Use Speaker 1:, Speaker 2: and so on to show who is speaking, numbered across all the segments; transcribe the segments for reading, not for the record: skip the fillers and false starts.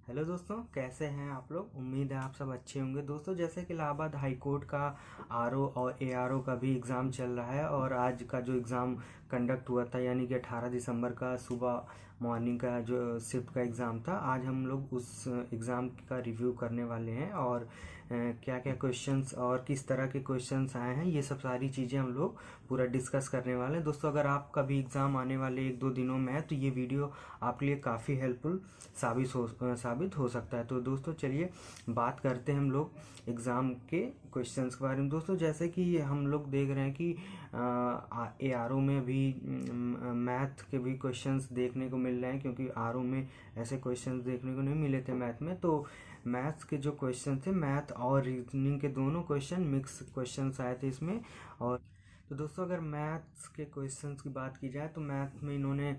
Speaker 1: Hello दोस्तों, कैसे हैं आप लोग। उम्मीद है आप सब अच्छे होंगे। दोस्तों, जैसे कि इलाहाबाद हाई कोर्ट का आरओ और एआरओ का भी एग्ज़ाम चल रहा है और आज का जो एग्ज़ाम कंडक्ट हुआ था यानी कि 18 दिसंबर का सुबह मॉर्निंग का जो शिफ्ट का एग्ज़ाम था, आज हम लोग उस एग्ज़ाम का रिव्यू करने वाले हैं और क्या क्या क्वेश्चंस और किस तरह के क्वेश्चंस आए हैं, ये सब सारी चीज़ें हम लोग पूरा डिस्कस करने वाले हैं। दोस्तों, अगर आपका भी एग्ज़ाम आने वाले 1-2 दिनों में है तो ये वीडियो आपके लिए काफ़ी हेल्पफुल साबित हो सकता है। तो दोस्तों, चलिए बात करते हैं हम लोग एग्ज़ाम के क्वेश्चंस के बारे में। दोस्तों, जैसे कि हम लोग देख रहे हैं कि एआरओ में भी मैथ के भी क्वेश्चंस देखने को मिल रहे हैं, क्योंकि आरओ में ऐसे क्वेश्चंस देखने को नहीं मिले थे मैथ में। तो मैथ्स के जो क्वेश्चन थे, मैथ और रीजनिंग के दोनों क्वेश्चन मिक्स क्वेश्चंस आए थे इसमें। और तो दोस्तों, अगर मैथ्स के क्वेश्चंस की बात की जाए तो मैथ में इन्होंने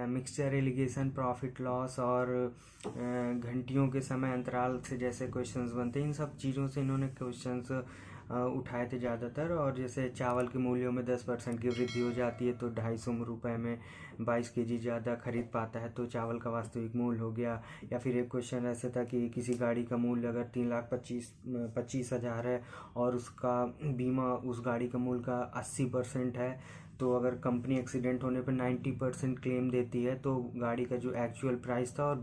Speaker 1: मिक्सचर, एलिगेशन, प्रॉफिट लॉस और घंटियों के समय अंतराल से जैसे क्वेश्चंस बनते हैं, इन सब चीज़ों से इन्होंने क्वेश्चंस उठाए थे ज़्यादातर। और जैसे चावल के मूल्यों में 10% की वृद्धि हो जाती है तो 250 रुपये में 22 केजी ज़्यादा खरीद पाता है, तो चावल का वास्तविक मूल्य हो गया। या फिर एक क्वेश्चन ऐसे था कि किसी गाड़ी का मूल्य अगर 3,25,25,000 है और उसका बीमा उस गाड़ी का मूल्य का 80% है, तो अगर कंपनी एक्सीडेंट होने पर 90% क्लेम देती है, तो गाड़ी का जो एक्चुअल प्राइस था और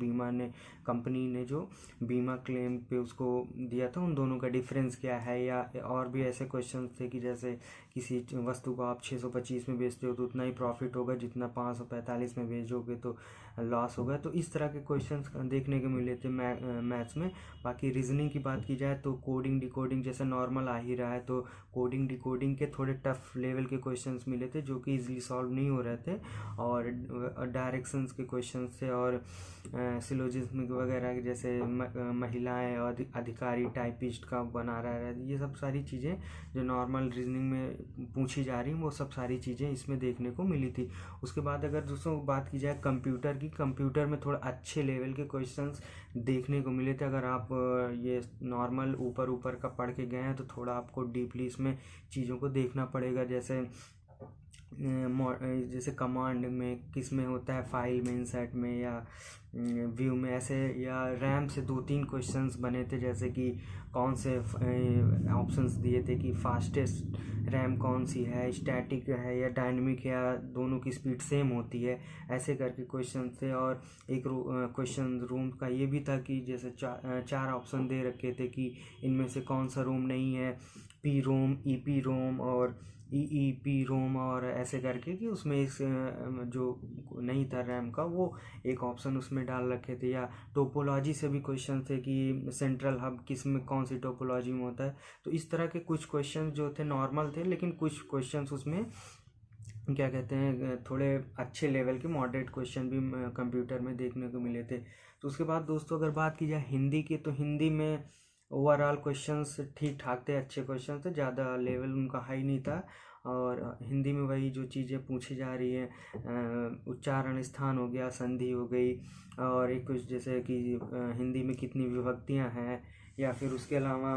Speaker 1: कंपनी ने जो बीमा क्लेम पे उसको दिया था, उन दोनों का डिफरेंस क्या है। या और भी ऐसे क्वेश्चन थे कि जैसे किसी वस्तु को आप 625 में बेचते हो तो उतना ही प्रॉफिट होगा जितना 545 में बेचोगे तो लॉस होगा। तो इस तरह के क्वेश्चंस देखने को मिले थे मैथ्स में। बाकी रीजनिंग की बात की जाए तो कोडिंग डिकोडिंग जैसे नॉर्मल आ ही रहा है, तो कोडिंग डिकोडिंग के थोड़े टफ लेवल के क्वेश्चंस मिले थे जो कि इजीली सॉल्व नहीं हो रहे थे। और डायरेक्शंस के क्वेश्चंस थे और सिलोजिज्म वगैरह जैसे महिलाएं और अधिकारी टाइपिस्ट का बना रहा है, ये सब सारी चीज़ें जो नॉर्मल रीजनिंग में पूछी जा रही हैं वो सब सारी चीज़ें इसमें देखने को मिली थी। उसके बाद अगर दोस्तों बात की जाए कंप्यूटर की, कंप्यूटर में थोड़ा अच्छे लेवल के क्वेश्चंस देखने को मिले थे। अगर आप ये नॉर्मल ऊपर ऊपर का पढ़ के गए हैं तो थोड़ा आपको डीपली इसमें चीज़ों को देखना पड़ेगा। जैसे कमांड में किस में होता है, फाइल में, इंसर्ट में या व्यू में, ऐसे या रैम से 2-3 क्वेश्चंस बने थे। जैसे कि कौन से ऑप्शंस दिए थे कि फास्टेस्ट रैम कौन सी है, स्टैटिक है या डायनेमिक, या दोनों की स्पीड सेम होती है, ऐसे करके क्वेश्चन थे। और एक क्वेश्चन रूम का ये भी था कि जैसे चार ऑप्शन दे रखे थे कि इनमें से कौन सा रूम नहीं है, P ROM, E P ROM और ई पी रोम, और ऐसे करके कि उसमें इस जो नहीं था रैम का वो एक ऑप्शन उसमें डाल रखे थे। या टोपोलॉजी से भी क्वेश्चन थे कि सेंट्रल हब किस में कौन सी टोपोलॉजी में होता है। तो इस तरह के कुछ क्वेश्चन जो थे नॉर्मल थे, लेकिन कुछ क्वेश्चंस उसमें क्या कहते हैं थोड़े अच्छे लेवल के मॉडरेट क्वेश्चन भी कंप्यूटर में देखने को मिले थे। तो उसके बाद दोस्तों अगर बात की जाए हिंदी की, तो हिंदी में ओवरऑल क्वेश्चंस ठीक ठाक थे, अच्छे क्वेश्चन थे, ज़्यादा लेवल उनका हाई नहीं था। और हिंदी में वही जो चीज़ें पूछी जा रही है, उच्चारण स्थान हो गया, संधि हो गई, और एक कुछ जैसे कि हिंदी में कितनी विभक्तियां हैं। या फिर उसके अलावा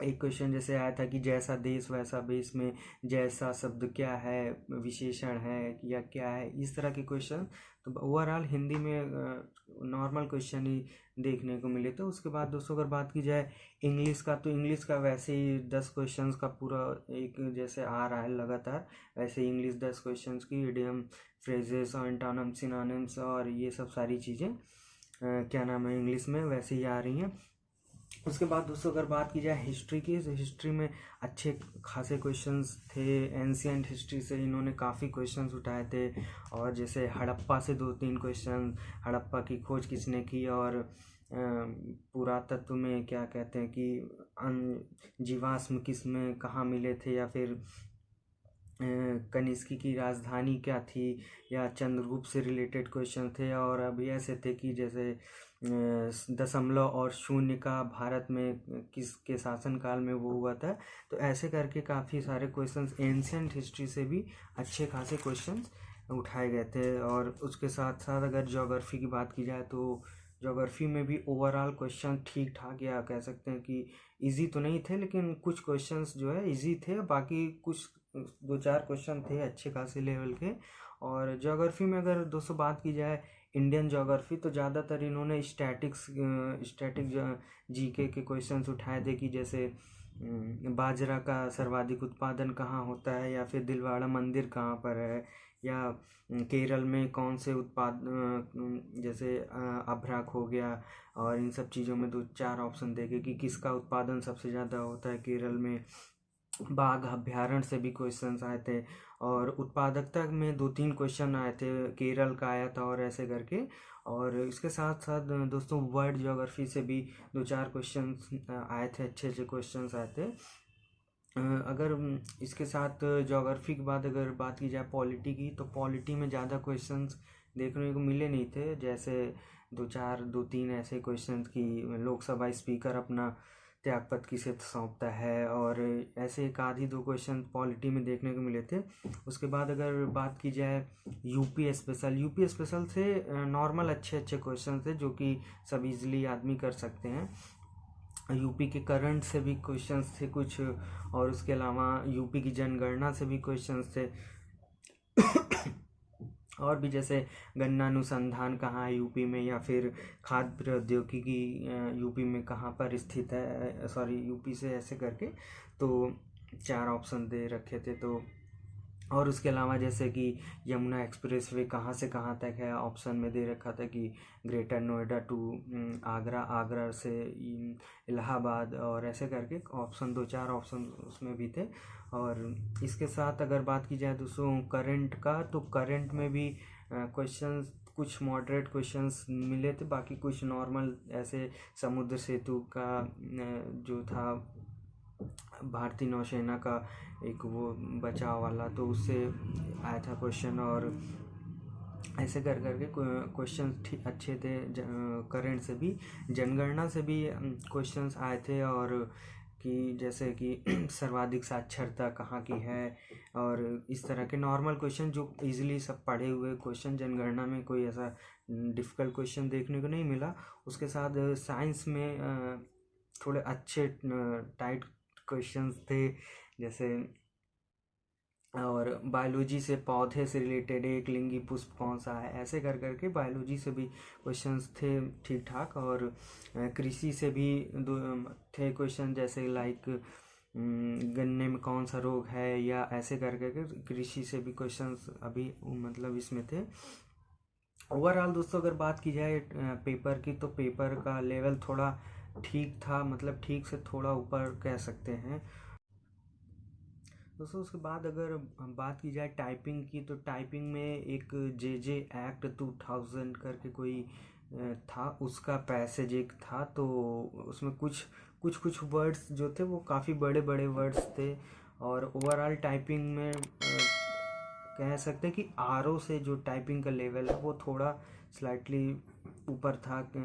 Speaker 1: एक क्वेश्चन जैसे आया था कि जैसा देश वैसा बेस में जैसा शब्द क्या है, विशेषण है या क्या है, इस तरह के क्वेश्चन। तो ओवरऑल हिंदी में नॉर्मल क्वेश्चन ही देखने को मिले। तो उसके बाद दोस्तों अगर बात की जाए इंग्लिश का, तो इंग्लिश का वैसे ही 10 क्वेश्चंस का पूरा एक जैसे आ रहा है लगातार, वैसे ही इंग्लिश 10 क्वेश्चंस की इडियम, फ्रेजेस और एंटोनिम, सिनोनिम्स और ये सब सारी चीज़ें क्या नाम है इंग्लिश में वैसे ही आ रही हैं। उसके बाद दोस्तों अगर बात की जाए हिस्ट्री की, तो हिस्ट्री में अच्छे खासे क्वेश्चंस थे। एंशियंट हिस्ट्री से इन्होंने काफ़ी क्वेश्चंस उठाए थे। और जैसे हड़प्पा से 2-3 क्वेश्चन, हड़प्पा की खोज किसने की, और पुरातत्व में क्या कहते हैं कि जीवाश्म किस में कहाँ मिले थे, या फिर कनिष्की की राजधानी क्या थी, या चंद्रगुप्त से रिलेटेड क्वेश्चन थे। और अभी ऐसे थे कि जैसे दशमलव और शून्य का भारत में किसके शासनकाल में वो हुआ था। तो ऐसे करके काफ़ी सारे क्वेश्चंस एंशियंट हिस्ट्री से भी अच्छे खासे क्वेश्चंस उठाए गए थे। और उसके साथ साथ अगर ज्योग्राफी की बात की जाए तो ज्योग्राफी में भी ओवरऑल क्वेश्चन ठीक ठाक, या कह सकते हैं कि इजी तो नहीं थे, लेकिन कुछ क्वेश्चंस जो है इजी थे, बाकी कुछ 2-4 क्वेश्चन थे अच्छे खासे लेवल के। और ज्योग्राफी में अगर दोस्तों बात की जाए इंडियन ज्योग्राफी तो ज़्यादातर इन्होंने स्टैटिक जीके के क्वेश्चंस उठाए थे कि जैसे बाजरा का सर्वाधिक उत्पादन कहाँ होता है, या फिर दिलवाड़ा मंदिर कहाँ पर है, या केरल में कौन से उत्पाद जैसे अभ्रक हो गया, और इन सब चीज़ों में 2-4 ऑप्शन देके कि किसका उत्पादन सबसे ज़्यादा होता है केरल में। बाघ अभ्यारण्य से भी क्वेश्चंस आए थे, और उत्पादकता में 2-3 क्वेश्चन आए थे, केरल का आया था और ऐसे करके। और इसके साथ साथ दोस्तों वर्ल्ड ज्योग्राफी से भी 2-4 क्वेश्चंस आए थे, अच्छे अच्छे क्वेश्चंस आए थे। अगर इसके साथ ज्योग्राफी के बाद अगर बात की जाए पॉलिटी की, तो पॉलिटी में ज़्यादा क्वेश्चंस देखने को मिले नहीं थे। जैसे 2-3 ऐसे क्वेश्चंस कि लोकसभा स्पीकर अपना त्यागपत्र किसे सौंपता है, और ऐसे एक आधी 2 क्वेश्चन पॉलिटी में देखने को मिले थे। उसके बाद अगर बात की जाए यूपी स्पेशल से नॉर्मल अच्छे क्वेश्चन थे जो कि सब इजीली आदमी कर सकते हैं। यूपी के करंट से भी क्वेश्चंस थे कुछ, और उसके अलावा यूपी की जनगणना से भी क्वेश्चंस थे। और भी जैसे गन्ना अनुसंधान कहाँ है यूपी में, या फिर खाद्य प्रौद्योगिकी यूपी में कहाँ पर स्थित है, यूपी से ऐसे करके तो 4 ऑप्शन दे रखे थे। तो और उसके अलावा जैसे कि यमुना एक्सप्रेसवे कहाँ से कहाँ तक है, ऑप्शन में दे रखा था कि ग्रेटर नोएडा टू आगरा से इलाहाबाद, और ऐसे करके ऑप्शन 2-4 ऑप्शन उसमें भी थे। और इसके साथ अगर बात की जाए दोस्तों करंट का, तो करंट में भी क्वेश्चंस कुछ मॉडरेट क्वेश्चंस मिले थे, बाकी कुछ नॉर्मल ऐसे समुद्र सेतु का जो था भारतीय नौसेना का एक वो बचाव वाला, तो उससे आया था क्वेश्चन। और ऐसे कर करके क्वेश्चन ठीक अच्छे थे। करंट से भी, जनगणना से भी क्वेश्चंस आए थे, और कि जैसे कि सर्वाधिक साक्षरता कहाँ की है, और इस तरह के नॉर्मल क्वेश्चन जो इजीली सब पढ़े हुए क्वेश्चन। जनगणना में कोई ऐसा डिफ़िकल्ट क्वेश्चन देखने को नहीं मिला। उसके साथ साइंस में थोड़े अच्छे टाइट क्वेश्चंस थे, जैसे और बायोलॉजी से पौधे से रिलेटेड एक लिंगी पुष्प कौन सा है, ऐसे कर करके बायोलॉजी से भी क्वेश्चंस थे ठीक ठाक। और कृषि से भी थे क्वेश्चन, जैसे लाइक गन्ने में कौन सा रोग है, या ऐसे कर करके कृषि से भी क्वेश्चंस अभी मतलब इसमें थे। ओवरऑल दोस्तों अगर बात की जाए पेपर की, तो पेपर का लेवल थोड़ा ठीक था, मतलब ठीक से थोड़ा ऊपर कह सकते हैं दोस्तों। उसके बाद अगर बात की जाए टाइपिंग की, तो टाइपिंग में एक जे एक्ट 2000 करके कोई था, उसका पैसेज एक था। तो उसमें कुछ वर्ड्स जो थे वो काफ़ी बड़े बड़े वर्ड्स थे। और ओवरऑल टाइपिंग में कह सकते हैं कि आरओ से जो टाइपिंग का लेवल है वो थोड़ा स्लाइटली ऊपर था।